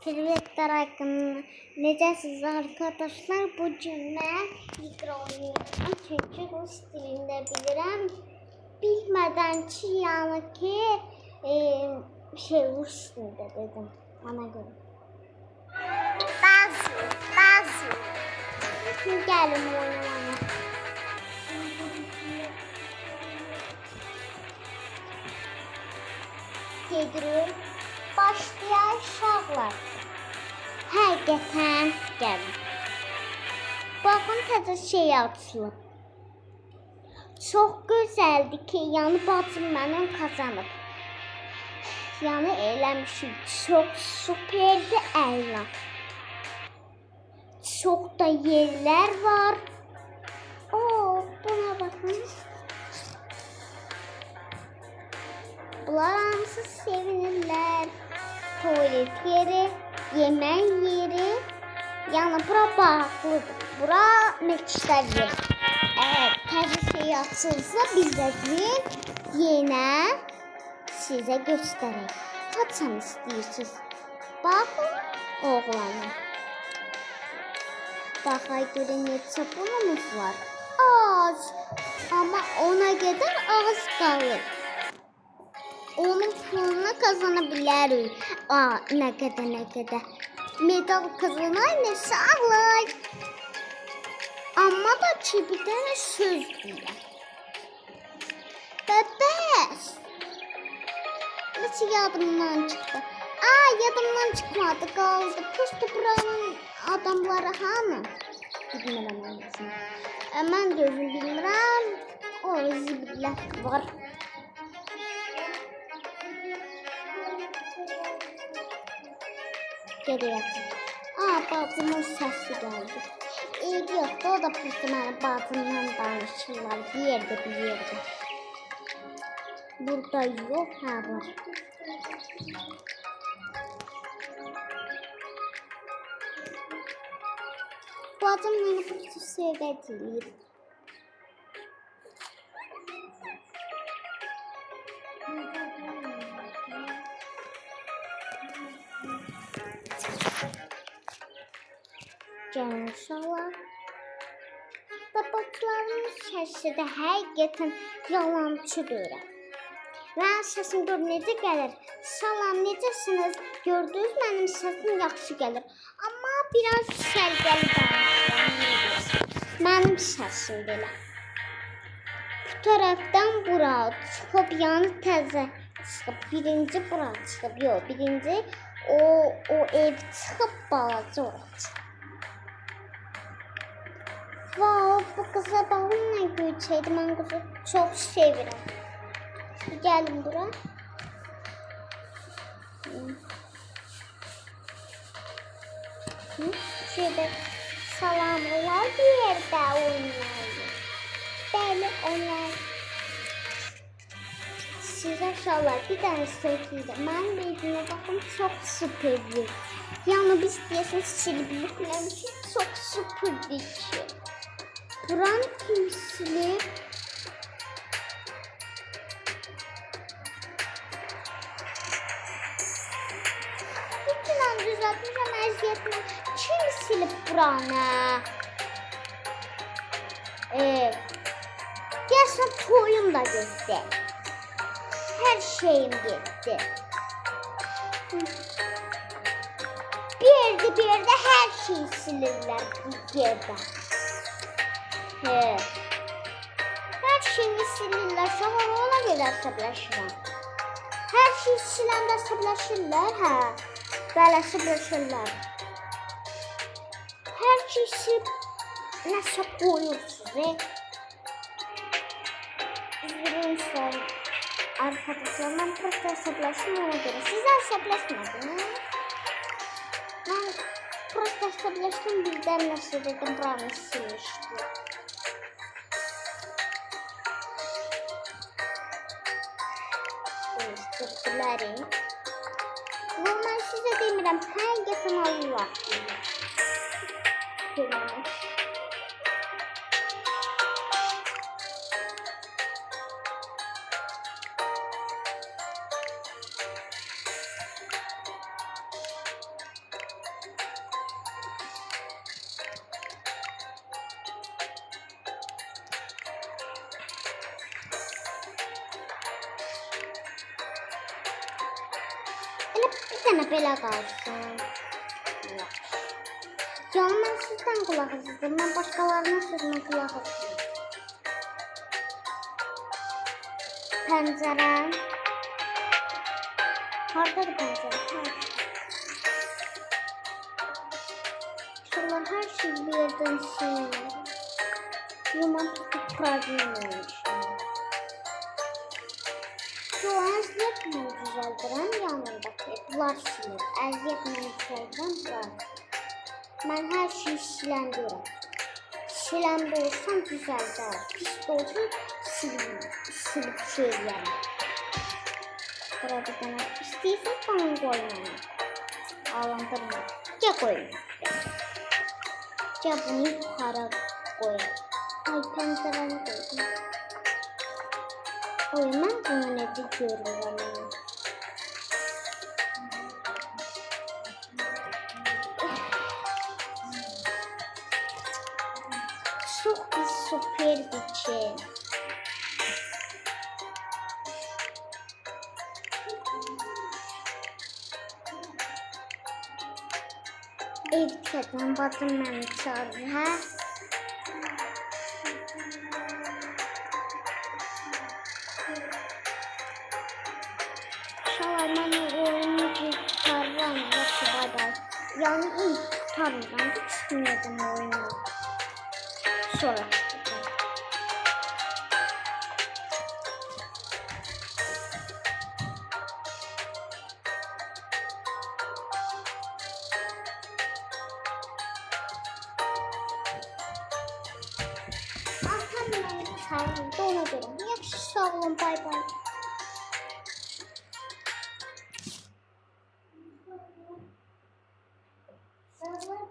Privetler hakkında necəsiz arkadaşlar? Bugün mən mikro oynayacağım. Çünki rus dilində bilirəm. Bilmədən ki, yəni ki, rus dilində dedim. Ona görə. Bazı. Gəlin oynayalım. Gedirik. Başlayan uşaqlar. Həqiqətən gəlin. Baxın, təzə şey açılıb. Çox gözəldir ki, yəni bacım mənim kazanıb. Yəni eləmişim. Çox superdir əyla. Çox da yerlər var. Buna baxın. Bunlar hamısı sevinirlər. Tuvalet yeri, yemək yeri. Yəni bura bağlıdır. Bura məktəb yeri. Əgər təzə şey açılsa bizəcək yenə sizə göstərək. Haçan istəyirsiniz? Baxın oğlanı. Baxay görün neçə pulumuz var. Az. Amma ona qədər az qalır. Onun pulunu kazanabiliriz. Ne kadar. Medal kazanır sağlar. Ama da ki bir tane söz diyor. Bebes. Nasıl yadımdan çıktı? Yadımdan çıkmadı, kaldı. Postu buranın adamları hanı? Bilmirəm anlasın. Mən gözüm bilmirəm. O zibillər var. Geriye. Bacımın səsi gəldi. Yoxdur, o da pırsın mənim bacımdan danışırlar. Bir yerdə. Burada yox, var. Bacım məni pırsı sevəcəyir. Canım uşaqlar. Babacıların səsi də həqiqətən yalançıdır. Mənim səsim gör necə gəlir. Salam, necəsiniz? Gördünüz, mənim səsim yaxşı gəlir. Amma biraz sərgəli danışıram. Mənim səsim belə. Bu tərəfdən bura çıxıb, yəni təzə çıxıb. Birinci bura çıxıb. Yox, birinci o ev çıxıb, balaca ora çıxıb. Bu qıza baxın, nə göyçəydi. Mən qızı çox sevirəm. Gəlin bura. Şurada salamlar bir yerdə oynayın. Bəli, onlar. Sizə uşaqlar bir dənə söyləyir. Mənim videoma baxın, çox süperdir. Yəni biz deyəsiniz silib ki, çox süperdir ki. Buranı kim silib? Bütün an düzəltmişəm əziyyətlə. Kim silib buranı? Deyəsən toyum da getdi. Hər şeyim getdi. Bir yerdə hər şeyi silirlər bu yerdə. Hər şeyi silirlər. Sonra ona görə əsəbləşirəm. Hər şeyi siləndə əsəbləşirlər. Bəli, əsəbləşirlər. Hər şeyi silib nəsə qoyursunuz. Üzülün sonra. Arkadaşlar, mən prosta əsəbləşim ona görə. Siz əsəbləşmədiniz. Mən prosta əsəbləşdim, birdən nəsə dedim, buranı silmişdim. Göstərdilər. Mən sizə demirəm, həqiqətən Allah. Görməm. Elə bir dənə belə qalsın. Yaxşı. Canım, mən sizdən qulaq asıdım. Mən başqalarının sözünə qulaq asıdım. Pəncərə. Hardadır pəncərə? Şuralar hər şey bir yerdən silinir. Yaman bir problem olmuş. Şu əziyyət mən düzəldirəm yanındakı. Bunlar silir. Əziyyət mən düzəldirəm bunlar. Mən hər şeyi siləndirəm. Silən də olsam düzəldər. Pis də olsun silib şeyləyəm. Bura bir dənə istəyirsiniz bana qoymayın. Ağlandırma. Gəl qoyun. Gəl bunu yuxarı qoyun. Ay, pəncərəni qoydum. Oy, mən bunu necə görürəm. Çox bir süper bir şey. Ev tikədən bacım məni çağırır, hə? Uşaqlar, mən oyunu tutarıram, yoxsa badar. Yəni, ilk tutarıram, da çıxmayacam oyunu. Sonra çıxacam. Atam məni çağırdı, ona görə. Yaxşı, sağ olun, bay bay. Sağ olun.